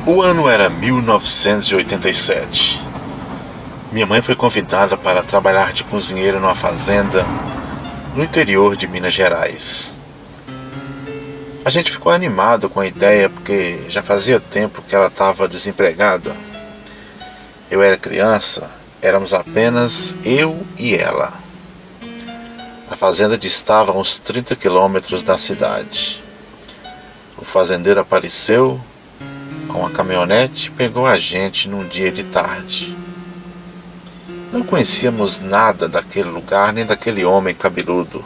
O ano era 1987. Minha mãe foi convidada para trabalhar de cozinheira numa fazenda no interior de Minas Gerais. A gente ficou animado com a ideia porque já fazia tempo que ela estava desempregada. Eu era criança, éramos apenas eu e ela. A fazenda distava a uns 30 quilômetros da cidade. O fazendeiro apareceu com a caminhonete e pegou a gente num dia de tarde. Não conhecíamos nada daquele lugar nem daquele homem cabeludo.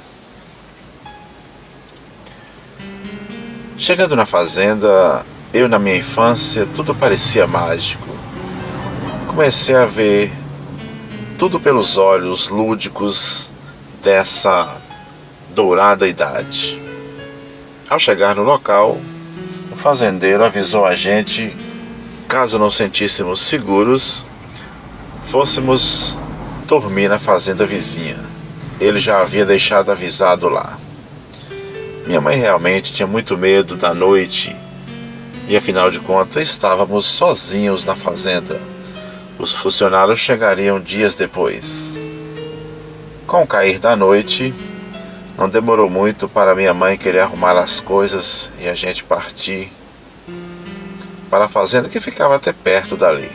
Chegando na fazenda, eu na minha infância, tudo parecia mágico. Comecei a ver tudo pelos olhos lúdicos dessa dourada idade. Ao chegar no local, o fazendeiro avisou a gente, caso não sentíssemos seguros, fôssemos dormir na fazenda vizinha. Ele já havia deixado avisado lá. Minha mãe realmente tinha muito medo da noite e, afinal de contas, estávamos sozinhos na fazenda. Os funcionários chegariam dias depois. Com o cair da noite, não demorou muito para minha mãe querer arrumar as coisas e a gente partir para a fazenda, que ficava até perto dali.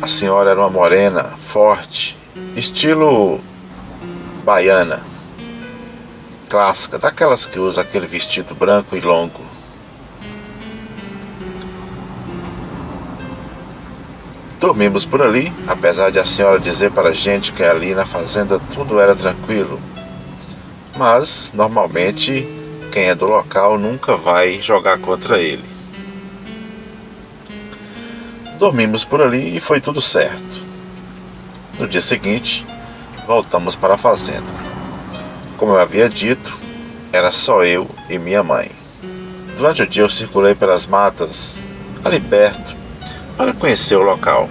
A senhora era uma morena, forte, estilo baiana, clássica, daquelas que usa aquele vestido branco e longo. Dormimos por ali, apesar de a senhora dizer para a gente que ali na fazenda tudo era tranquilo. Mas, normalmente, quem é do local nunca vai jogar contra ele. Dormimos por ali e foi tudo certo. No dia seguinte, voltamos para a fazenda. Como eu havia dito, era só eu e minha mãe. Durante o dia eu circulei pelas matas, ali perto, para conhecer o local.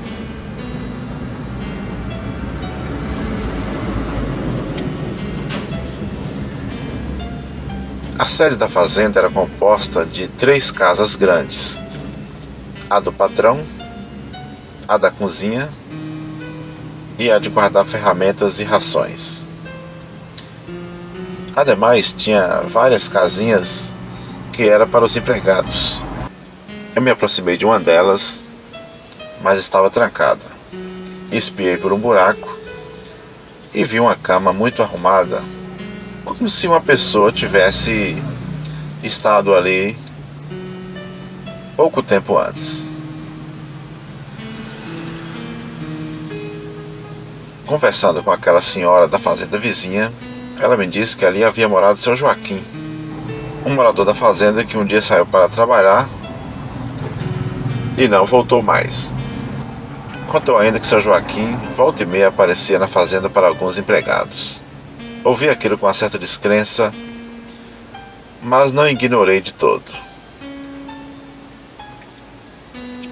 A sede da fazenda era composta de 3 casas grandes: a do patrão, a da cozinha e a de guardar ferramentas e rações. Ademais, tinha várias casinhas que era para os empregados. Eu me aproximei de uma delas, mas estava trancada. Espiei por um buraco e vi uma cama muito arrumada, como se uma pessoa tivesse estado ali pouco tempo antes. Conversando com aquela senhora da fazenda vizinha, ela me disse que ali havia morado seu Joaquim, um morador da fazenda que um dia saiu para trabalhar e não voltou mais. Contou ainda que seu Joaquim volta e meia aparecia na fazenda para alguns empregados. Ouvi aquilo com uma certa descrença, mas não ignorei de todo.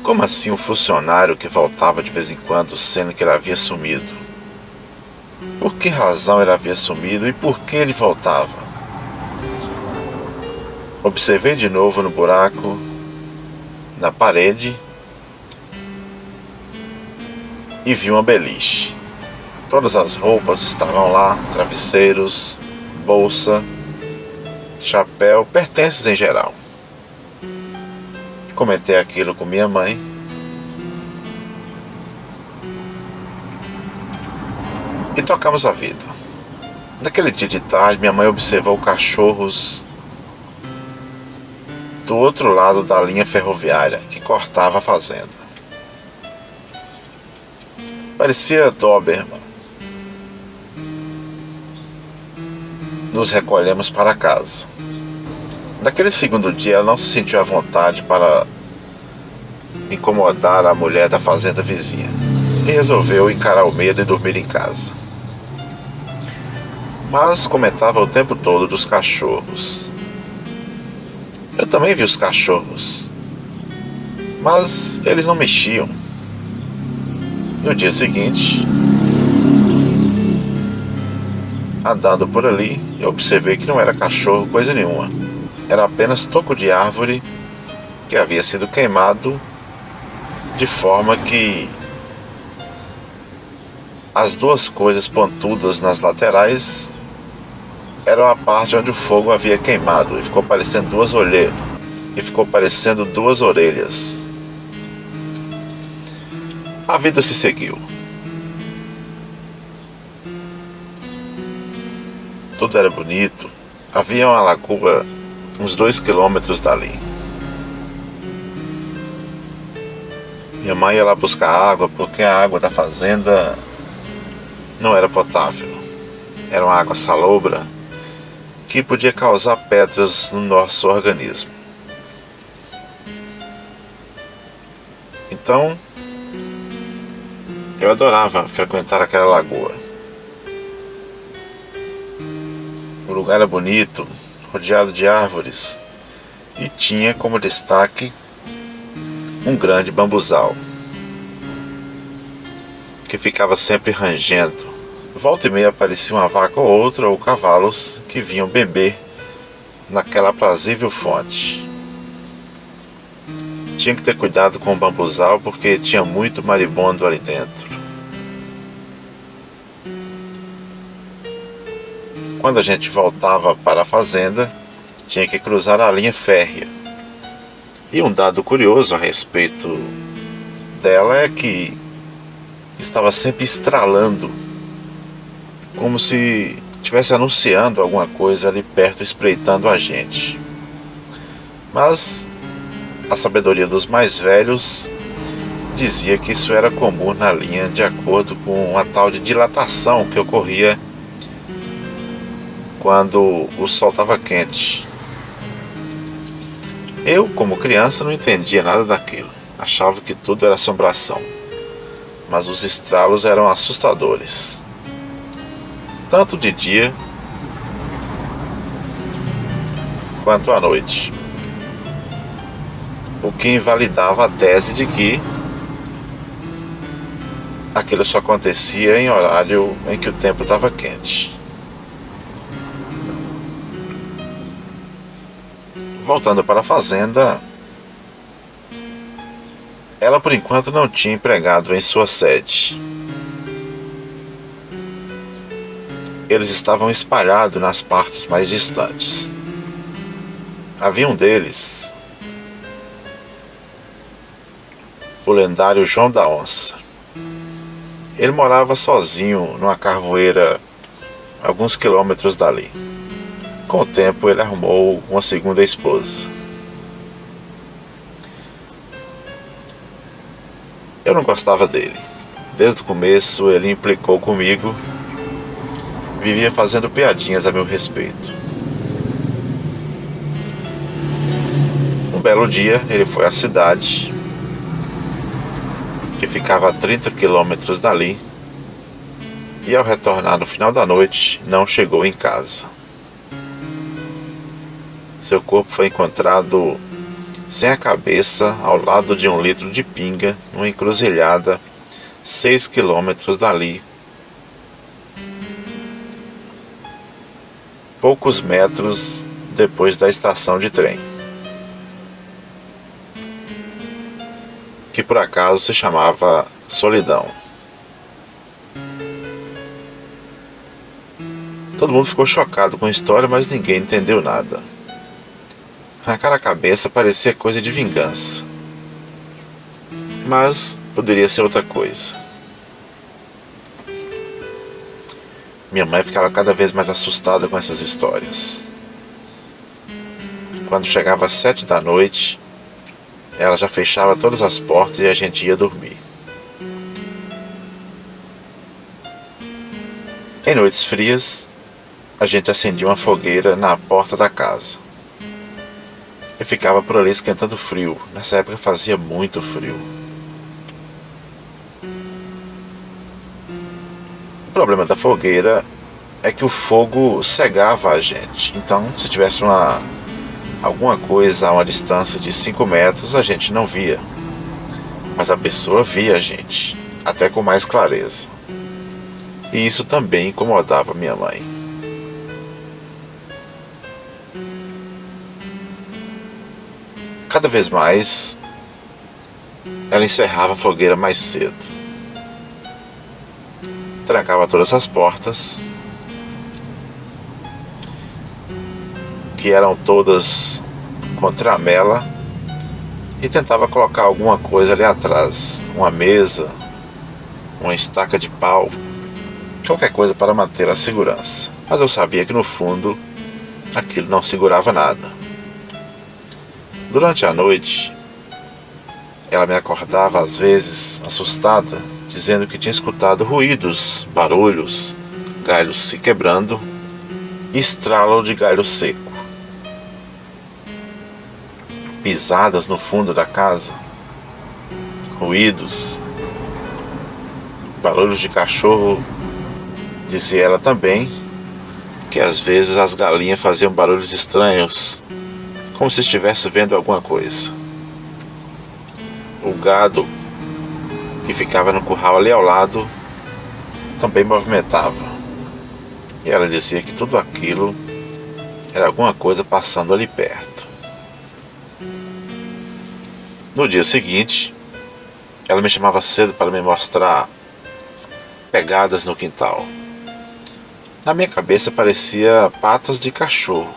Como assim um funcionário que voltava de vez em quando, sendo que ele havia sumido? Por que razão ele havia sumido e por que ele voltava? Observei de novo no buraco, na parede, e vi uma beliche. Todas as roupas estavam lá, travesseiros, bolsa, chapéu, pertences em geral. Comentei aquilo com minha mãe. E tocamos a vida. Naquele dia de tarde, minha mãe observou cachorros do outro lado da linha ferroviária que cortava a fazenda. Parecia Doberman. Nos recolhemos para casa. Naquele segundo dia, ela não se sentiu à vontade para incomodar a mulher da fazenda vizinha e resolveu encarar o medo e dormir em casa. Mas comentava o tempo todo dos cachorros. Eu também vi os cachorros, mas eles não mexiam. No dia seguinte, andando por ali, eu observei que não era cachorro coisa nenhuma. era apenas toco de árvore que havia sido queimado, de forma que as duas coisas pontudas nas laterais eram a parte onde o fogo havia queimado, e ficou parecendo duas orelhas. A vida se seguiu. Tudo era bonito. Havia uma lagoa uns 2 quilômetros dali. Minha mãe ia lá buscar água, porque a água da fazenda não era potável. Era uma água salobra que podia causar pedras no nosso organismo. Então, eu adorava frequentar aquela lagoa. O lugar era bonito, rodeado de árvores, e tinha como destaque um grande bambuzal que ficava sempre rangendo. Volta e meia aparecia uma vaca ou outra, ou cavalos que vinham beber naquela aprazível fonte. Tinha que ter cuidado com o bambuzal, porque tinha muito maribondo ali dentro. Quando a gente voltava para a fazenda, tinha que cruzar a linha férrea. E um dado curioso a respeito dela é que estava sempre estralando, como se estivesse anunciando alguma coisa ali perto, espreitando a gente. Mas a sabedoria dos mais velhos dizia que isso era comum na linha, de acordo com uma tal de dilatação que ocorria quando o sol estava quente. Eu, como criança, não entendia nada daquilo. Achava que tudo era assombração. Mas os estralos eram assustadores, tanto de dia quanto à noite. O que invalidava a tese de que aquilo só acontecia em horário em que o tempo estava quente. Voltando para a fazenda, ela por enquanto não tinha empregado em sua sede. Eles estavam espalhados nas partes mais distantes. Havia um deles, o lendário João da Onça. Ele morava sozinho numa carvoeira alguns quilômetros dali. Com o tempo ele arrumou uma segunda esposa. Eu não gostava dele. Desde o começo ele implicou comigo, vivia fazendo piadinhas a meu respeito. Um belo dia ele foi à cidade, que ficava a 30 quilômetros dali, e ao retornar no final da noite não chegou em casa. Seu corpo foi encontrado sem a cabeça ao lado de um litro de pinga, numa encruzilhada 6 quilômetros dali, poucos metros depois da estação de trem, que por acaso se chamava Solidão. Todo mundo ficou chocado com a história, mas ninguém entendeu nada. Aquela cabeça parecia coisa de vingança, mas poderia ser outra coisa. Minha mãe ficava cada vez mais assustada com essas histórias. Quando chegava às 7 da noite, ela já fechava todas as portas e a gente ia dormir. Em noites frias, a gente acendia uma fogueira na porta da casa e ficava por ali esquentando frio. Nessa época fazia muito frio. O problema da fogueira é que o fogo cegava a gente. Então, se tivesse alguma coisa a uma distância de 5 metros, a gente não via. Mas a pessoa via a gente, até com mais clareza. E isso também incomodava minha mãe. Cada vez mais, ela encerrava a fogueira mais cedo. Trancava todas as portas, que eram todas com tramela, e tentava colocar alguma coisa ali atrás, uma mesa, uma estaca de pau, qualquer coisa para manter a segurança. Mas eu sabia que no fundo aquilo não segurava nada. Durante a noite, ela me acordava às vezes assustada, dizendo que tinha escutado ruídos, barulhos, galhos se quebrando e estralo de galho seco. Pisadas no fundo da casa, ruídos, barulhos de cachorro. Dizia ela também que às vezes as galinhas faziam barulhos estranhos, como se estivesse vendo alguma coisa. O gado que ficava no curral ali ao lado também movimentava. E ela dizia que tudo aquilo era alguma coisa passando ali perto. No dia seguinte, ela me chamava cedo para me mostrar pegadas no quintal. Na minha cabeça parecia patas de cachorro,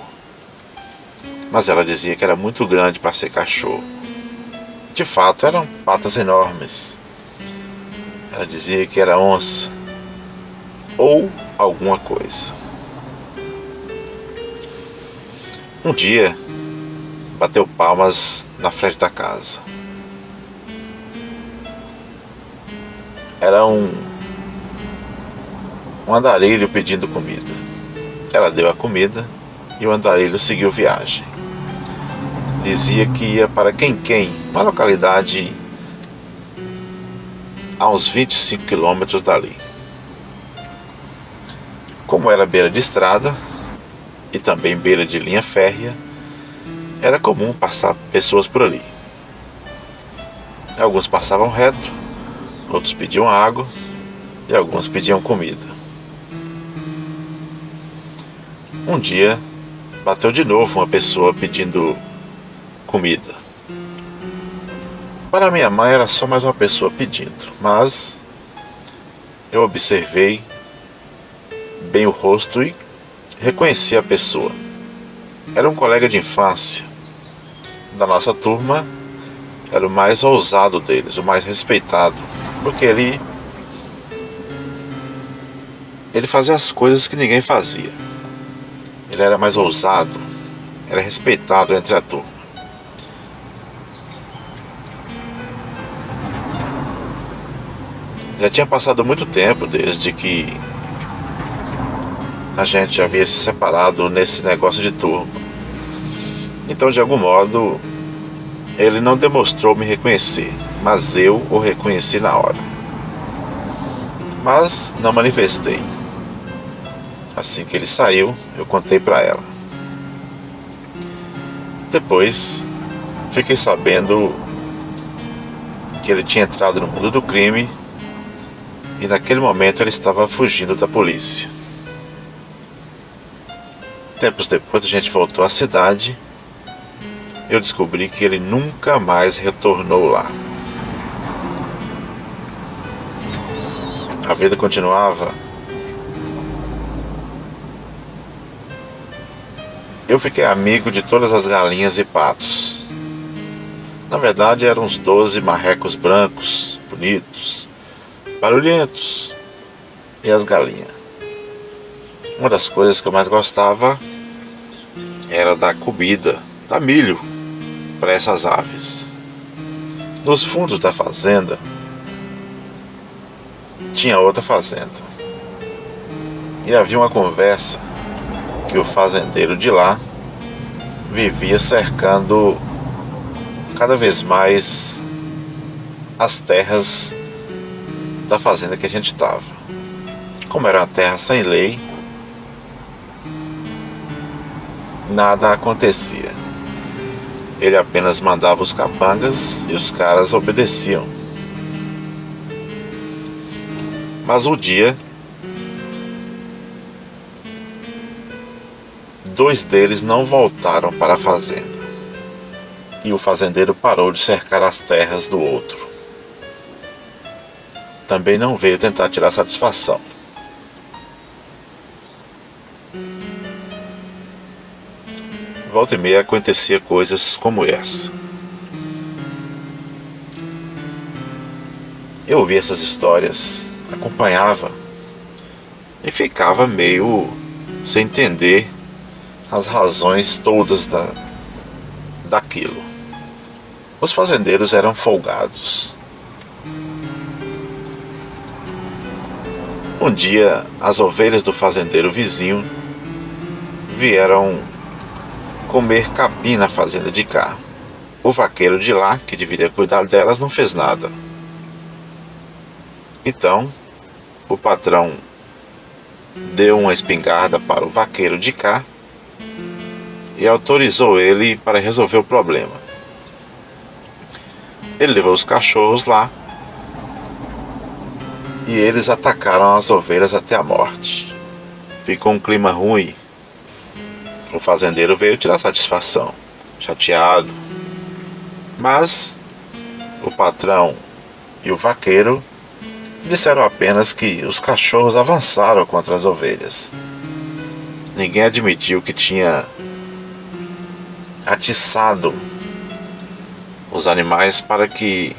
mas ela dizia que era muito grande para ser cachorro. De fato, eram patas enormes. Ela dizia que era onça ou alguma coisa. Um dia, bateu palmas na frente da casa. Era um andarilho pedindo comida. Ela deu a comida e o andarilho seguiu viagem. Dizia que ia para Quem-Quem, uma localidade a uns 25 quilômetros dali. Como era beira de estrada e também beira de linha férrea, era comum passar pessoas por ali. Alguns passavam reto, outros pediam água e alguns pediam comida. Um dia, bateu de novo uma pessoa pedindo comida. Para minha mãe era só mais uma pessoa pedindo, mas eu observei bem o rosto e reconheci a pessoa. Era um colega de infância da nossa turma, era o mais ousado deles, o mais respeitado, porque ele fazia as coisas que ninguém fazia. Ele era mais ousado, era respeitado entre a turma. Já tinha passado muito tempo desde que a gente havia se separado nesse negócio de turma. Então, de algum modo, ele não demonstrou me reconhecer, mas eu o reconheci na hora. Mas não manifestei. Assim que ele saiu, eu contei para ela. Depois, fiquei sabendo que ele tinha entrado no mundo do crime e naquele momento ele estava fugindo da polícia. Tempos depois a gente voltou à cidade. Eu descobri que ele nunca mais retornou lá. A vida continuava. Eu fiquei amigo de todas as galinhas e patos. Na verdade eram uns 12 marrecos brancos, bonitos, barulhentos, e as galinhas. Uma das coisas que eu mais gostava era dar comida, dar milho para essas aves. Nos fundos da fazenda tinha outra fazenda, e havia uma conversa que o fazendeiro de lá vivia cercando cada vez mais as terras da fazenda que a gente estava. Como era uma terra sem lei, nada acontecia. Ele apenas mandava os capangas e os caras obedeciam. Mas um dia, 2 deles não voltaram para a fazenda. e o fazendeiro parou de cercar as terras do outro. Também não veio tentar tirar satisfação. Volta e meia acontecia coisas como essa. Eu ouvia essas histórias, acompanhava e ficava meio sem entender as razões todas daquilo. Os fazendeiros eram folgados. Um dia, as ovelhas do fazendeiro vizinho vieram comer capim na fazenda de cá. O vaqueiro de lá, que deveria cuidar delas, não fez nada. Então, o patrão deu uma espingarda para o vaqueiro de cá e autorizou ele para resolver o problema. Ele levou os cachorros lá e eles atacaram as ovelhas até a morte. Ficou um clima ruim. O fazendeiro veio tirar satisfação, chateado. Mas o patrão e o vaqueiro disseram apenas que os cachorros avançaram contra as ovelhas. Ninguém admitiu que tinha atiçado os animais para que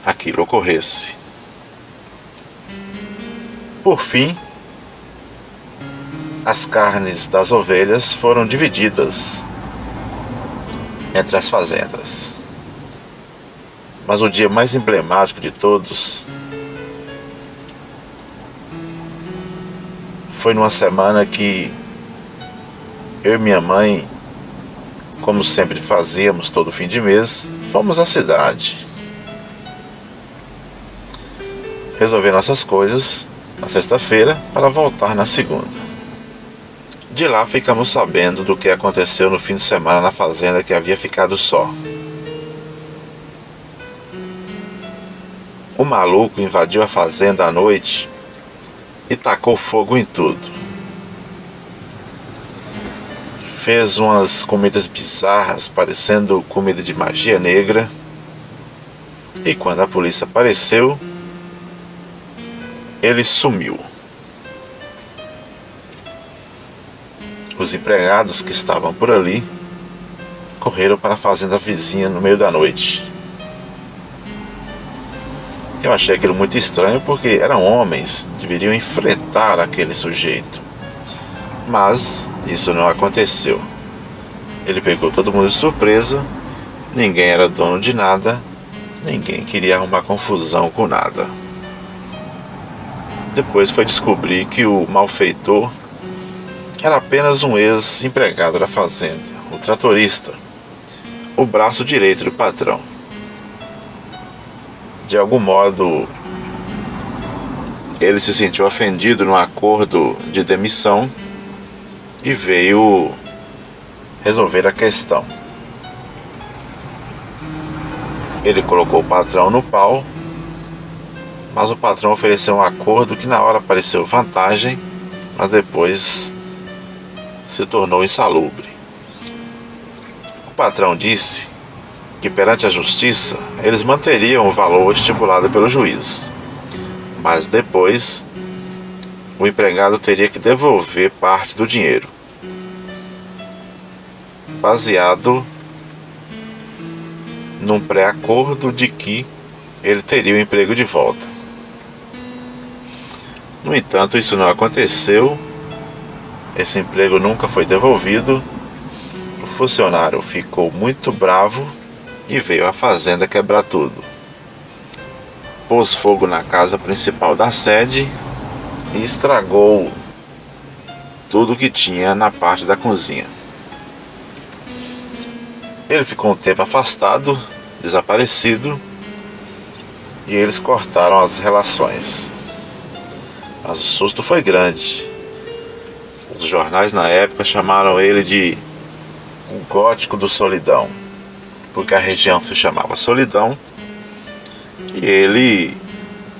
aquilo ocorresse. Por fim, as carnes das ovelhas foram divididas entre as fazendas. Mas o dia mais emblemático de todos foi numa semana que eu e minha mãe, como sempre fazíamos todo fim de mês, fomos à cidade resolver nossas coisas na sexta-feira para voltar na segunda. De lá ficamos sabendo do que aconteceu no fim de semana na fazenda que havia ficado só. O maluco invadiu a fazenda à noite e tacou fogo em tudo. Fez umas comidas bizarras, parecendo comida de magia negra. E quando a polícia apareceu, ele sumiu. Os empregados que estavam por ali correram para a fazenda vizinha no meio da noite. Eu achei aquilo muito estranho porque eram homens, deveriam enfrentar aquele sujeito. Mas isso não aconteceu. Ele pegou todo mundo de surpresa, ninguém era dono de nada, ninguém queria arrumar confusão com nada. Depois foi descobrir que o malfeitor era apenas um ex-empregado da fazenda, o tratorista, o braço direito do patrão. De algum modo, ele se sentiu ofendido no acordo de demissão e veio resolver a questão. Ele colocou o patrão no pau, mas o patrão ofereceu um acordo que na hora pareceu vantagem, mas depois se tornou insalubre. O patrão disse que perante a justiça eles manteriam o valor estipulado pelo juiz, mas depois o empregado teria que devolver parte do dinheiro, baseado num pré-acordo de que ele teria o emprego de volta. No entanto, isso não aconteceu, esse emprego nunca foi devolvido, o funcionário ficou muito bravo e veio à fazenda quebrar tudo. Pôs fogo na casa principal da sede e estragou tudo que tinha na parte da cozinha. Ele ficou um tempo afastado, desaparecido, e eles cortaram as relações. Mas o susto foi grande. Os jornais na época chamaram ele de o Gótico do Solidão, porque a região se chamava Solidão, e ele,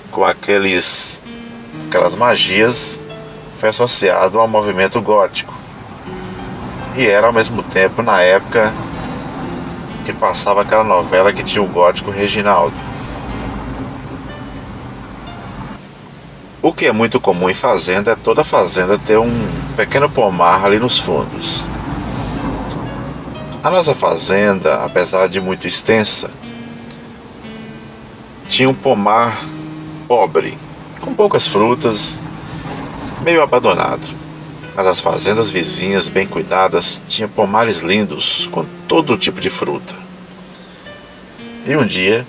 com aquelas magias, foi associado ao movimento gótico. E era ao mesmo tempo, na época, que passava aquela novela que tinha o gótico Reginaldo. O que é muito comum em fazenda é toda fazenda ter um pequeno pomar ali nos fundos. A nossa fazenda, apesar de muito extensa, tinha um pomar pobre, com poucas frutas, meio abandonado. Mas as fazendas vizinhas, bem cuidadas, tinham pomares lindos, com todo tipo de fruta. E um dia,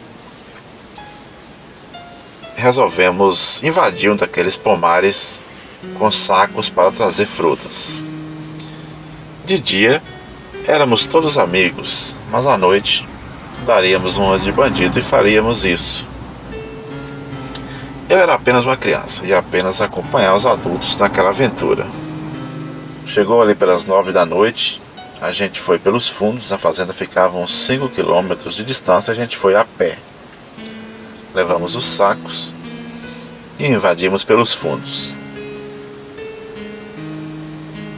resolvemos invadir um daqueles pomares com sacos para trazer frutas. De dia, éramos todos amigos, mas à noite, daríamos uma de bandido e faríamos isso. Eu era apenas uma criança e apenas acompanhar os adultos naquela aventura. Chegou ali pelas 9 da noite, a gente foi pelos fundos, a fazenda ficava a uns 5 quilômetros de distância, a gente foi a pé. Levamos os sacos e invadimos pelos fundos.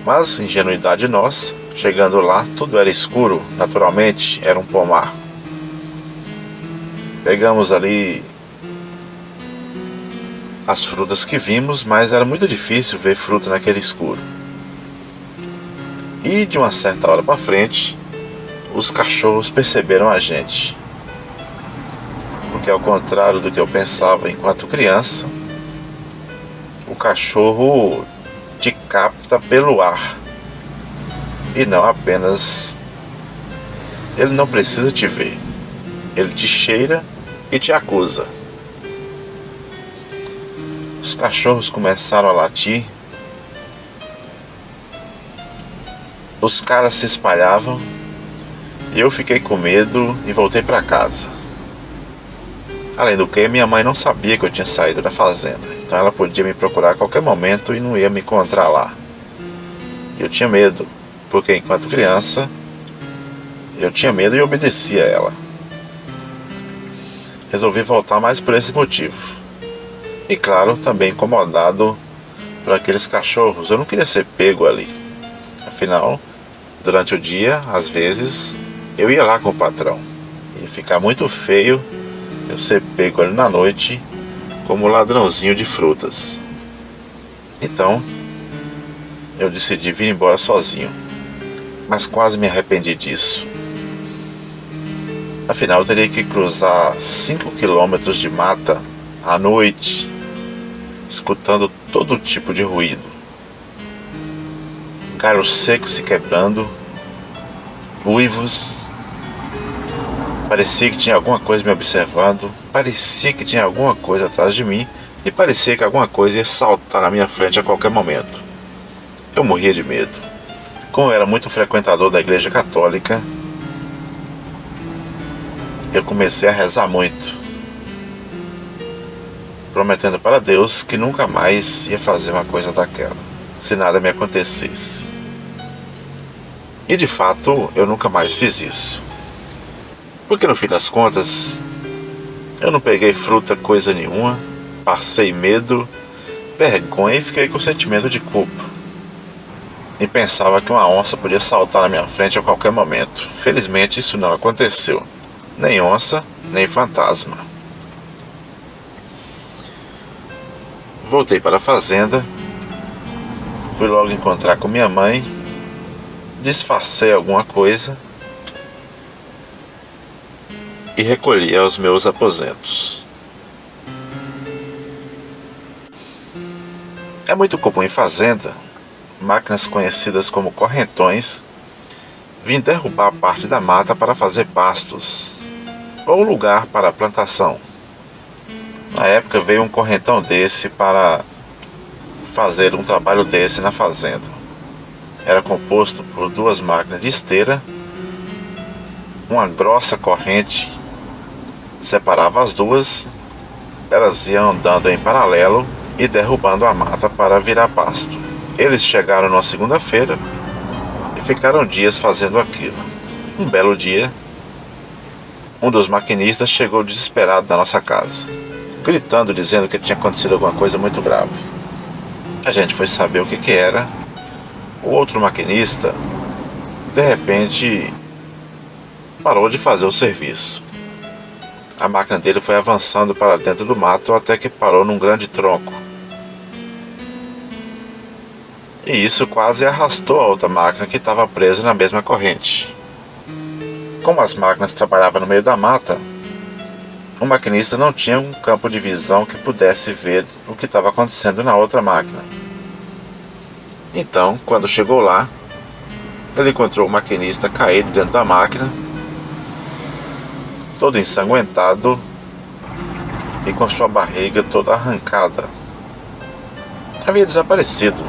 Mas, ingenuidade nossa, chegando lá, tudo era escuro, naturalmente, era um pomar. Pegamos ali as frutas que vimos, mas era muito difícil ver fruta naquele escuro. E de uma certa hora para frente, os cachorros perceberam a gente. Porque ao contrário do que eu pensava enquanto criança, o cachorro te capta pelo ar. E não apenas... Ele não precisa te ver. Ele te cheira e te acusa. Os cachorros começaram a latir. Os caras se espalhavam e eu fiquei com medo e voltei para casa. Além do que, minha mãe não sabia que eu tinha saído da fazenda, então ela podia me procurar a qualquer momento e não ia me encontrar lá. Eu tinha medo, porque enquanto criança eu tinha medo e obedecia a ela. Resolvi voltar mais por esse motivo. E claro, também incomodado por aqueles cachorros. Eu não queria ser pego ali. Afinal, durante o dia, às vezes, eu ia lá com o patrão. Ia ficar muito feio eu ser pego ali na noite como ladrãozinho de frutas. Então, eu decidi vir embora sozinho. Mas quase me arrependi disso. Afinal, eu teria que cruzar 5 quilômetros de mata à noite, escutando todo tipo de ruído. Galhos secos se quebrando, uivos. Parecia que tinha alguma coisa me observando, parecia que tinha alguma coisa atrás de mim e parecia que alguma coisa ia saltar na minha frente a qualquer momento. Eu morria de medo. Como eu era muito frequentador da igreja católica, eu comecei a rezar muito, prometendo para Deus que nunca mais ia fazer uma coisa daquela, se nada me acontecesse. E de fato, eu nunca mais fiz isso. Porque no fim das contas, eu não peguei fruta coisa nenhuma, passei medo, vergonha e fiquei com sentimento de culpa. E pensava que uma onça podia saltar na minha frente a qualquer momento. Felizmente isso não aconteceu. Nem onça, nem fantasma. Voltei para a fazenda, fui logo encontrar com minha mãe, disfarcei alguma coisa e recolhi aos meus aposentos. É muito comum em fazenda, máquinas conhecidas como correntões vêm derrubar parte da mata para fazer pastos ou lugar para a plantação. Na época veio um correntão desse para fazer um trabalho desse na fazenda. Era composto por 2 máquinas de esteira, uma grossa corrente separava as duas, elas iam andando em paralelo e derrubando a mata para virar pasto. Eles chegaram na segunda-feira e ficaram dias fazendo aquilo. Um belo dia, um dos maquinistas chegou desesperado na nossa casa, gritando, dizendo que tinha acontecido alguma coisa muito grave. A gente foi saber o que era. O outro maquinista, de repente, parou de fazer o serviço. A máquina dele foi avançando para dentro do mato até que parou num grande tronco. E isso quase arrastou a outra máquina que estava presa na mesma corrente. Como as máquinas trabalhavam no meio da mata, o maquinista não tinha um campo de visão que pudesse ver o que estava acontecendo na outra máquina. Então, quando chegou lá, ele encontrou o maquinista caído dentro da máquina, todo ensanguentado e com sua barriga toda arrancada. Havia desaparecido.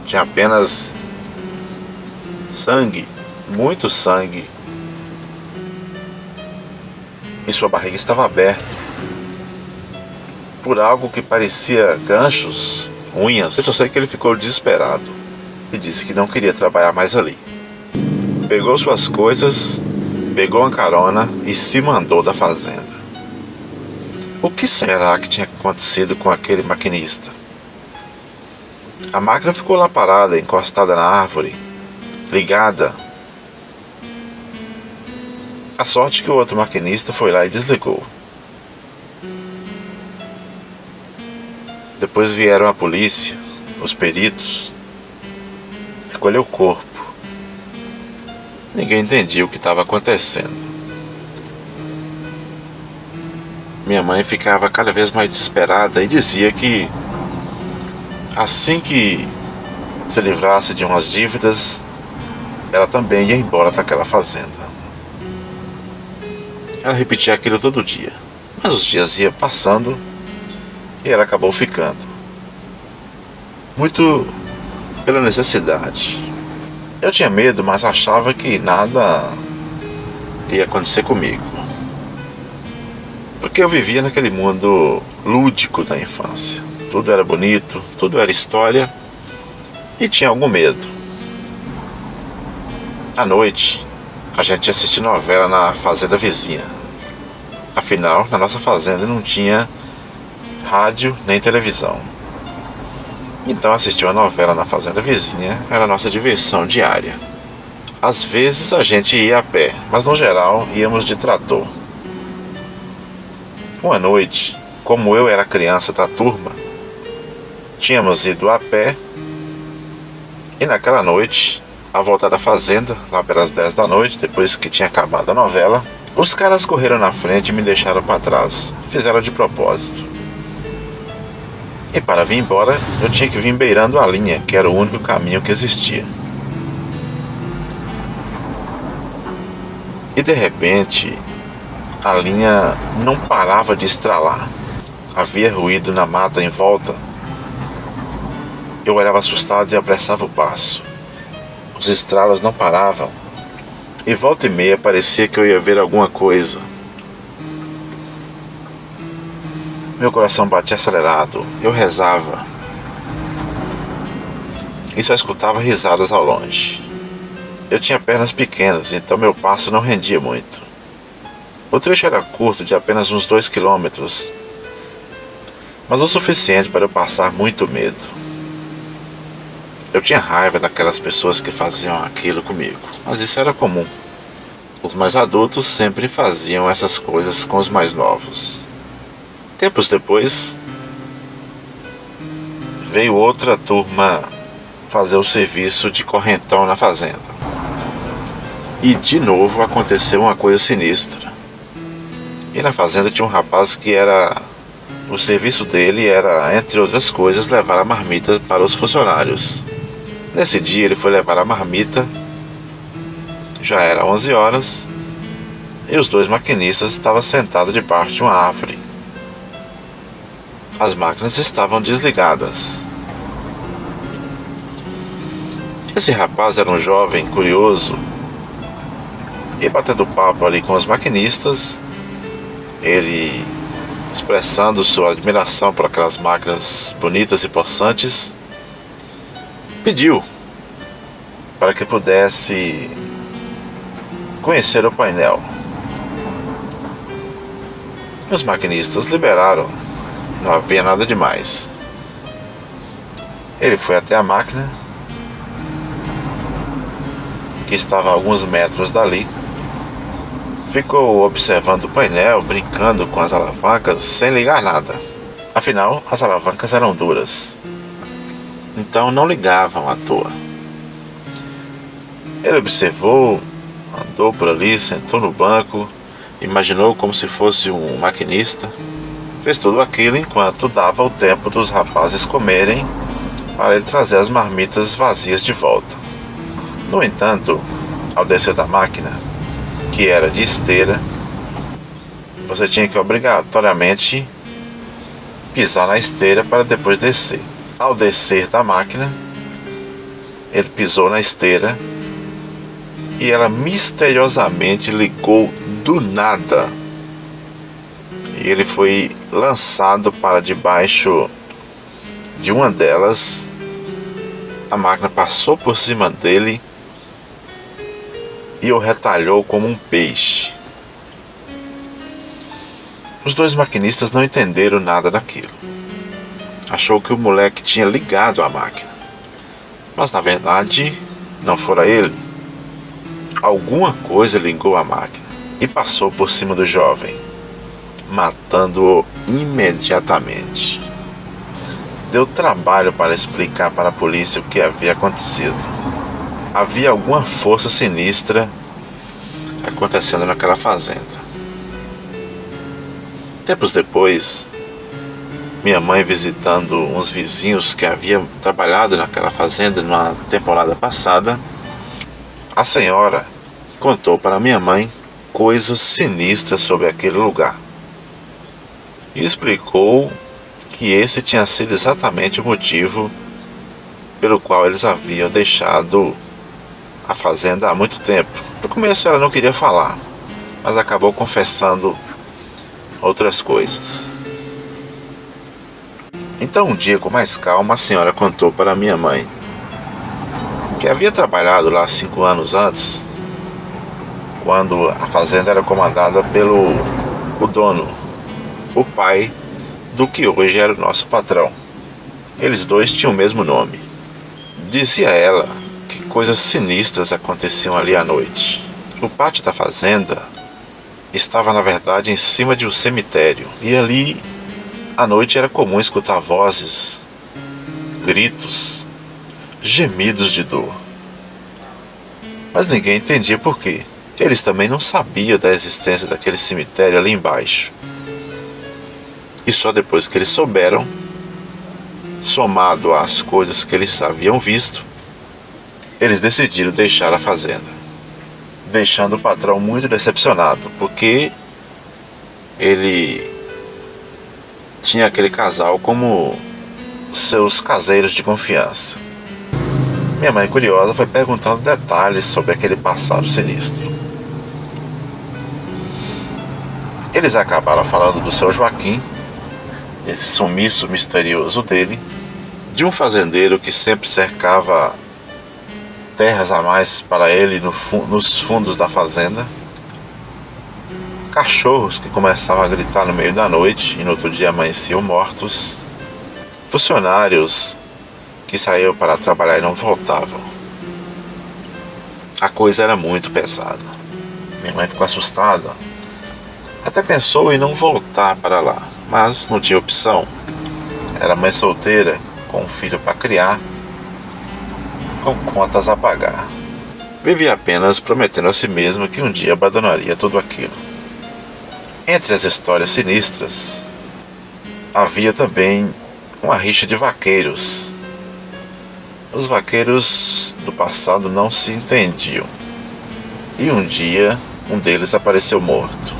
Tinha apenas sangue, muito sangue. E sua barriga estava aberta por algo que parecia ganchos, unhas. Eu só sei que ele ficou desesperado e disse que não queria trabalhar mais ali. Pegou suas coisas, pegou uma carona e se mandou da fazenda. O que será que tinha acontecido com aquele maquinista? A máquina ficou lá parada, encostada na árvore, ligada. A sorte que o outro maquinista foi lá e desligou. Depois vieram a polícia, os peritos, recolher o corpo. Ninguém entendia o que estava acontecendo. Minha mãe ficava cada vez mais desesperada e dizia que assim que se livrasse de umas dívidas, ela também ia embora daquela fazenda. Ela repetia aquilo todo dia, mas os dias iam passando e ela acabou ficando. Muito pela necessidade. Eu tinha medo, mas achava que nada ia acontecer comigo. Porque eu vivia naquele mundo lúdico da infância. Tudo era bonito, tudo era história e tinha algum medo. À noite, a gente assistia novela na fazenda vizinha. Afinal, na nossa fazenda não tinha rádio nem televisão. Então assistir uma novela na fazenda vizinha era a nossa diversão diária. Às vezes a gente ia a pé, mas no geral íamos de trator. Uma noite, como eu era criança da turma, tínhamos ido a pé e naquela noite, à volta da fazenda, lá pelas 10 da noite, depois que tinha acabado a novela, os caras correram na frente e me deixaram para trás. Fizeram de propósito. E para vir embora, eu tinha que vir beirando a linha, que era o único caminho que existia. E de repente, a linha não parava de estralar. Havia ruído na mata em volta. Eu olhava assustado e apressava o passo. Os estralos não paravam. E volta e meia parecia que eu ia ver alguma coisa. Meu coração batia acelerado. Eu rezava. E só escutava risadas ao longe. Eu tinha pernas pequenas, então meu passo não rendia muito. O trecho era curto, de apenas uns 2 quilômetros, mas o suficiente para eu passar muito medo. Eu tinha raiva daquelas pessoas que faziam aquilo comigo, mas isso era comum. Os mais adultos sempre faziam essas coisas com os mais novos. Tempos depois, veio outra turma fazer o serviço de correntão na fazenda. E de novo aconteceu uma coisa sinistra. E na fazenda tinha um rapaz que o serviço dele era, entre outras coisas, levar a marmita para os funcionários. Nesse dia ele foi levar a marmita, já era 11 horas, e os 2 maquinistas estavam sentados debaixo de uma árvore. As máquinas estavam desligadas. Esse rapaz era um jovem curioso, e batendo papo ali com os maquinistas, ele, expressando sua admiração por aquelas máquinas bonitas e possantes, pediu para que pudesse conhecer o painel. Os maquinistas liberaram, não havia nada demais. Ele foi até a máquina, que estava a alguns metros dali, Ficou observando o painel, brincando com as alavancas sem ligar nada. Afinal, as alavancas eram duras, então não ligavam à toa. Ele observou, andou por ali, sentou no banco, imaginou como se fosse um maquinista. Fez tudo aquilo enquanto dava o tempo dos rapazes comerem para ele trazer as marmitas vazias de volta. No entanto, ao descer da máquina, que era de esteira, você tinha que obrigatoriamente pisar na esteira para depois descer. Ao descer da máquina, ele pisou na esteira e ela misteriosamente ligou do nada. E ele foi lançado para debaixo de uma delas. A máquina passou por cima dele e o retalhou como um peixe. Os dois maquinistas não entenderam nada daquilo. Achou que o moleque tinha ligado a máquina, mas na verdade não fora ele. Alguma coisa ligou a máquina e passou por cima do jovem, matando-o imediatamente. Deu trabalho para explicar para a polícia o que havia acontecido. Havia alguma força sinistra acontecendo naquela fazenda. Tempos depois, minha mãe, visitando uns vizinhos que haviam trabalhado naquela fazenda na temporada passada, a senhora contou para minha mãe coisas sinistras sobre aquele lugar e explicou que esse tinha sido exatamente o motivo pelo qual eles haviam deixado a fazenda há muito tempo. No começo ela não queria falar, mas acabou confessando outras coisas. Então um dia, com mais calma, a senhora contou para minha mãe que havia trabalhado lá 5 anos antes, quando a fazenda era comandada pelo dono, o pai do que hoje era o nosso patrão. Eles dois tinham o mesmo nome. Dizia ela que coisas sinistras aconteciam ali à noite. O pátio da fazenda estava, na verdade, em cima de um cemitério, e ali à noite era comum escutar vozes, gritos, gemidos de dor. Mas ninguém entendia por quê. Eles também não sabiam da existência daquele cemitério ali embaixo. E só depois que eles souberam, somado às coisas que eles haviam visto, eles decidiram deixar a fazenda, deixando o patrão muito decepcionado, porque ele tinha aquele casal como seus caseiros de confiança. Minha mãe, curiosa, foi perguntando detalhes sobre aquele passado sinistro. Eles acabaram falando do seu Joaquim, esse sumiço misterioso dele, de um fazendeiro que sempre cercava terras a mais para ele nos fundos da fazenda, cachorros que começavam a gritar no meio da noite e no outro dia amanheciam mortos, funcionários que saíam para trabalhar e não voltavam. A coisa era muito pesada. Minha mãe ficou assustada, até pensou em não voltar para lá, mas não tinha opção. Era mãe solteira, com um filho para criar, com contas a pagar. Vivia apenas prometendo a si mesma que um dia abandonaria tudo aquilo. Entre as histórias sinistras, havia também uma rixa de vaqueiros. Os vaqueiros do passado não se entendiam, e um dia um deles apareceu morto,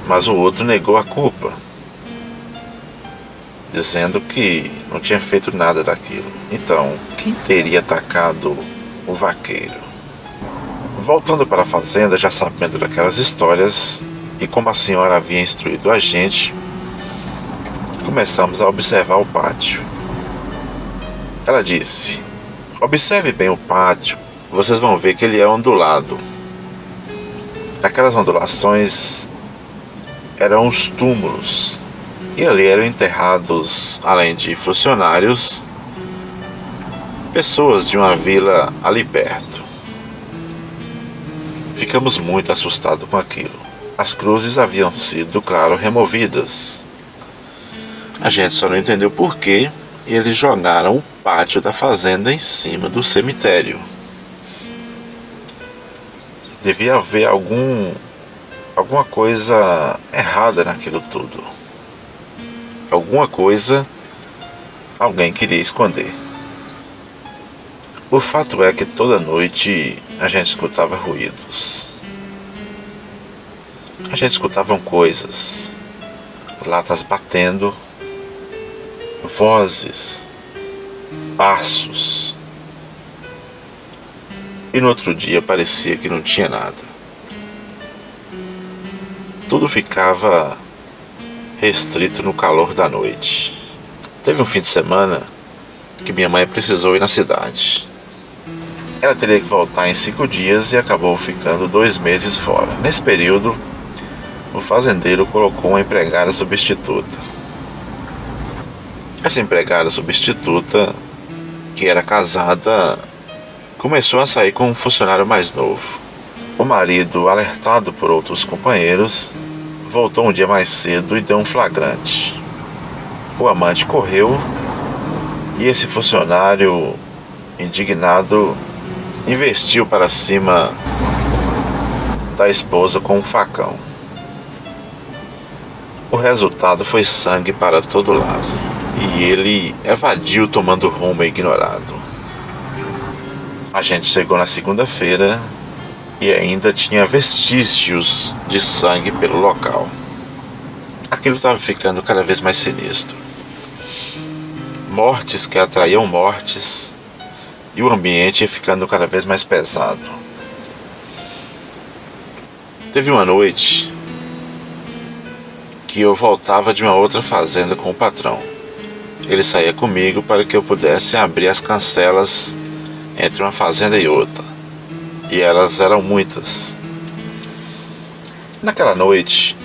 mas o outro negou a culpa, dizendo que não tinha feito nada daquilo. Então, quem teria atacado o vaqueiro? Voltando para a fazenda, já sabendo daquelas histórias, e como a senhora havia instruído a gente, começamos a observar o pátio. Ela disse: observe bem o pátio, vocês vão ver que ele é ondulado. Aquelas ondulações eram os túmulos, e ali eram enterrados, além de funcionários, pessoas de uma vila ali perto. Ficamos muito assustados com aquilo. As cruzes haviam sido, claro, removidas. A gente só não entendeu por que eles jogaram o pátio da fazenda em cima do cemitério. Devia haver alguma coisa errada naquilo tudo. Alguma coisa alguém queria esconder. O fato é que toda noite a gente escutava ruídos. A gente escutava coisas, latas batendo, vozes, passos. E no outro dia parecia que não tinha nada. Tudo ficava restrito no calor da noite. Teve um fim de semana que minha mãe precisou ir na cidade. Ela teria que voltar em 5 dias e acabou ficando 2 meses fora. Nesse período, o fazendeiro colocou uma empregada substituta. Essa empregada substituta, que era casada, começou a sair com um funcionário mais novo. O marido, alertado por outros companheiros, voltou um dia mais cedo e deu um flagrante. O amante correu e esse funcionário, indignado, investiu para cima da esposa com um facão. O resultado foi sangue para todo lado e ele evadiu tomando rumo ignorado. A gente chegou na segunda-feira e ainda tinha vestígios de sangue pelo local. Aquilo estava ficando cada vez mais sinistro. Mortes que atraíam mortes e o ambiente ia ficando cada vez mais pesado. Teve uma noite que eu voltava de uma outra fazenda com o patrão. Ele saía comigo para que eu pudesse abrir as cancelas entre uma fazenda e outra. E elas eram muitas. Naquela noite,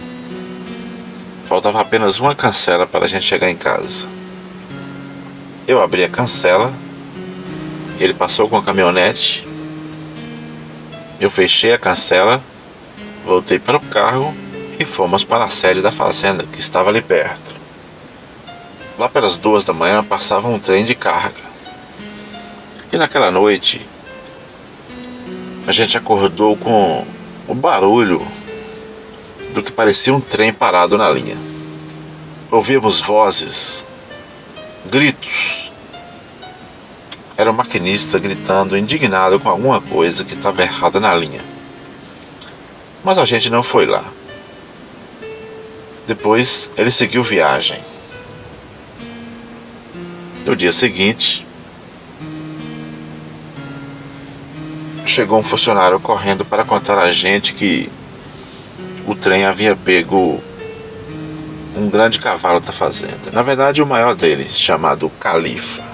faltava apenas uma cancela para a gente chegar em casa. Eu abri a cancela, ele passou com a caminhonete, eu fechei a cancela, voltei para o carro e fomos para a sede da fazenda, que estava ali perto. Lá pelas 2 da manhã passava um trem de carga. E naquela noite, a gente acordou com o barulho do que parecia um trem parado na linha. Ouvíamos vozes, gritos. Era o maquinista gritando, indignado com alguma coisa que estava errada na linha. Mas a gente não foi lá. Depois ele seguiu viagem. No dia seguinte, chegou um funcionário correndo para contar a gente que o trem havia pego um grande cavalo da fazenda. Na verdade, o maior deles, chamado Califa.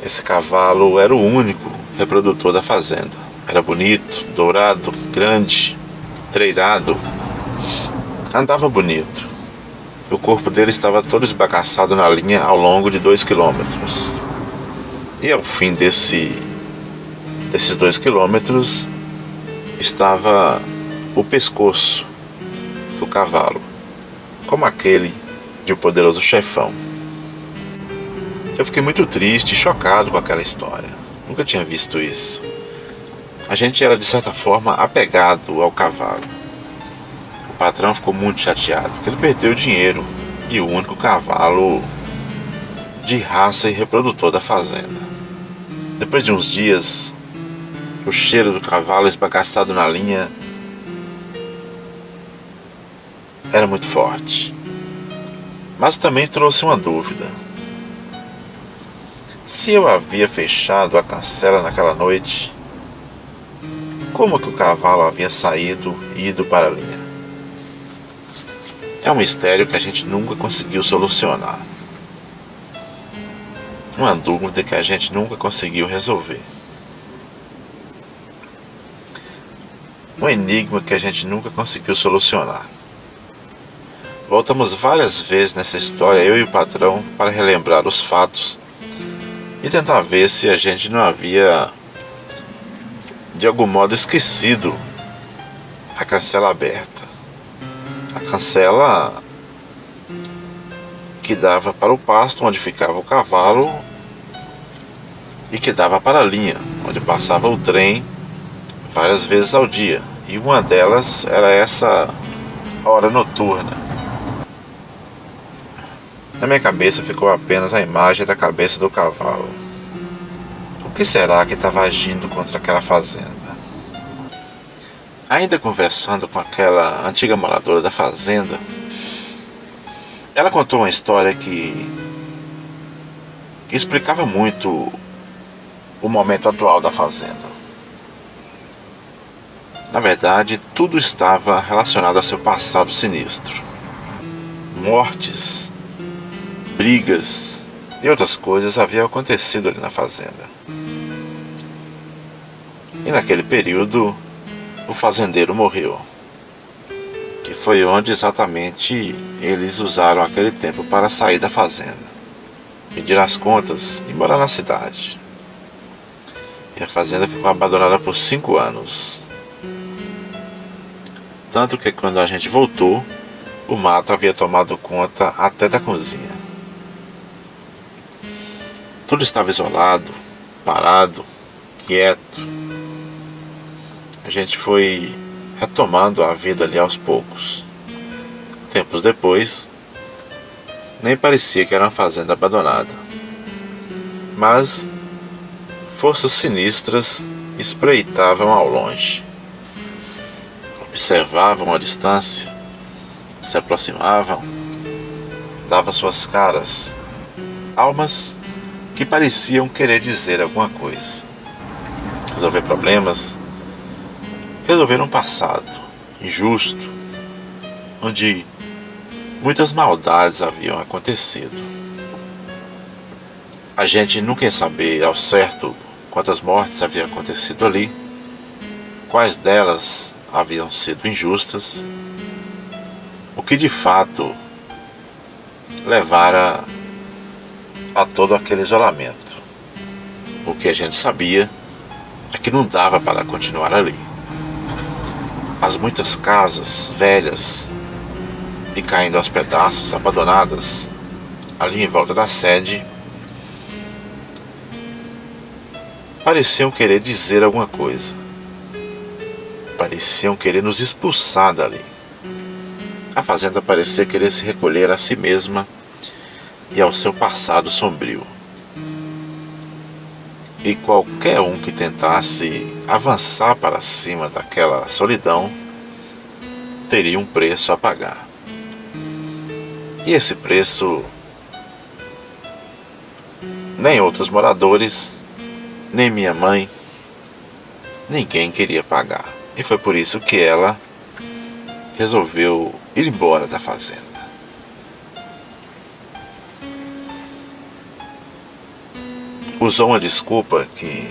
Esse cavalo era o único reprodutor da fazenda. Era bonito, dourado, grande, treinado. Andava bonito. O corpo dele estava todo esbagaçado na linha ao longo de 2 quilômetros. E ao fim desses 2 quilômetros estava o pescoço do cavalo, como aquele de O Poderoso Chefão. Eu fiquei muito triste e chocado com aquela história. Nunca tinha visto isso. A gente era de certa forma apegado ao cavalo. O patrão ficou muito chateado porque ele perdeu dinheiro e o único cavalo de raça e reprodutor da fazenda. Depois de uns dias, o cheiro do cavalo esbagaçado na linha era muito forte. Mas também trouxe uma dúvida. Se eu havia fechado a cancela naquela noite, como que o cavalo havia saído e ido para a linha? É um mistério que a gente nunca conseguiu solucionar. Uma dúvida que a gente nunca conseguiu resolver. Um enigma que a gente nunca conseguiu solucionar. Voltamos várias vezes nessa história, eu e o patrão, para relembrar os fatos e tentar ver se a gente não havia de algum modo esquecido a cancela aberta. A cancela que dava para o pasto onde ficava o cavalo e que dava para a linha onde passava o trem várias vezes ao dia. E uma delas era essa hora noturna. Na minha cabeça ficou apenas a imagem da cabeça do cavalo. O que será que estava agindo contra aquela fazenda? Ainda conversando com aquela antiga moradora da fazenda, ela contou uma história que explicava muito o momento atual da fazenda. Na verdade, tudo estava relacionado a seu passado sinistro. Mortes, brigas e outras coisas haviam acontecido ali na fazenda. E naquele período, o fazendeiro morreu, que foi onde exatamente eles usaram aquele tempo para sair da fazenda, pedir as contas e morar na cidade. E a fazenda ficou abandonada por 5 anos. Tanto que quando a gente voltou, o mato havia tomado conta até da cozinha. Tudo estava isolado, parado, quieto. A gente foi retomando a vida ali aos poucos. Tempos depois, nem parecia que era uma fazenda abandonada. Mas forças sinistras espreitavam ao longe. Observavam à distância, se aproximavam, davam suas caras, almas que pareciam querer dizer alguma coisa, resolver problemas, resolver um passado injusto, onde muitas maldades haviam acontecido. A gente nunca ia saber ao certo quantas mortes haviam acontecido ali, quais delas haviam sido injustas, o que de fato levara a todo aquele isolamento. O que a gente sabia é que não dava para continuar ali. As muitas casas velhas e caindo aos pedaços, abandonadas ali em volta da sede, pareciam querer dizer alguma coisa. Pareciam querer nos expulsar dali. A fazenda parecia querer se recolher a si mesma e ao seu passado sombrio. E qualquer um que tentasse avançar para cima daquela solidão teria um preço a pagar. E esse preço nem outros moradores, nem minha mãe, ninguém queria pagar. E foi por isso que ela resolveu ir embora da fazenda. Usou uma desculpa que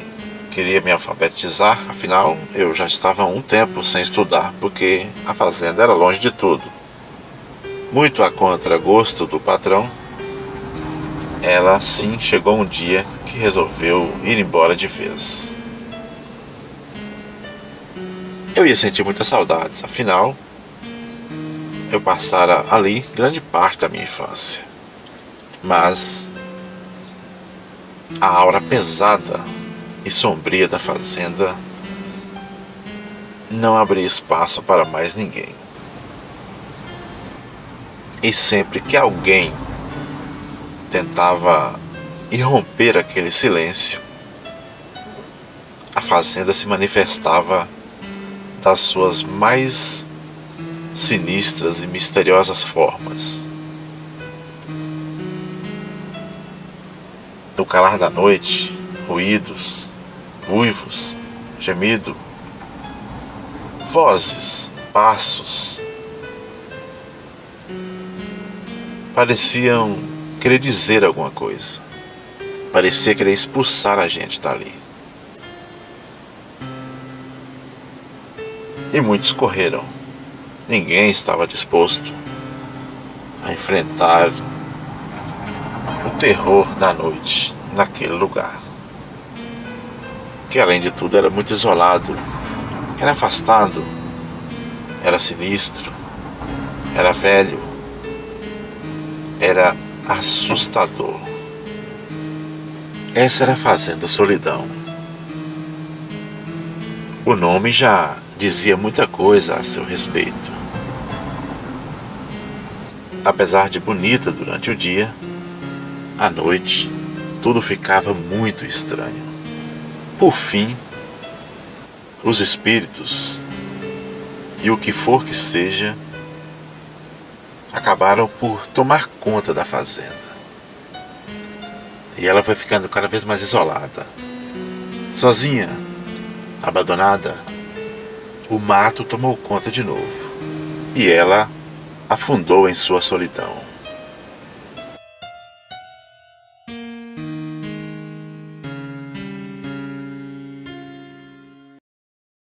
queria me alfabetizar, afinal eu já estava há um tempo sem estudar, porque a fazenda era longe de tudo. Muito a contragosto do patrão, ela sim chegou um dia que resolveu ir embora de vez. Eu ia sentir muitas saudades, afinal, eu passara ali grande parte da minha infância. Mas a aura pesada e sombria da fazenda não abria espaço para mais ninguém. E sempre que alguém tentava irromper aquele silêncio, a fazenda se manifestava das suas mais sinistras e misteriosas formas. No calar da noite, ruídos, uivos, gemido, vozes, passos, pareciam querer dizer alguma coisa. Parecia querer expulsar a gente dali. E muitos correram. Ninguém estava disposto a enfrentar o terror da noite naquele lugar. porque além de tudo era muito isolado, era afastado, era sinistro, era velho, era assustador. Essa era a Fazenda Solidão. O nome já dizia muita coisa a seu respeito. Apesar de bonita durante o dia, à noite tudo ficava muito estranho. Por fim, os espíritos e o que for que seja acabaram por tomar conta da fazenda. E ela foi ficando cada vez mais isolada, sozinha, abandonada. O mato tomou conta de novo e ela afundou em sua solidão.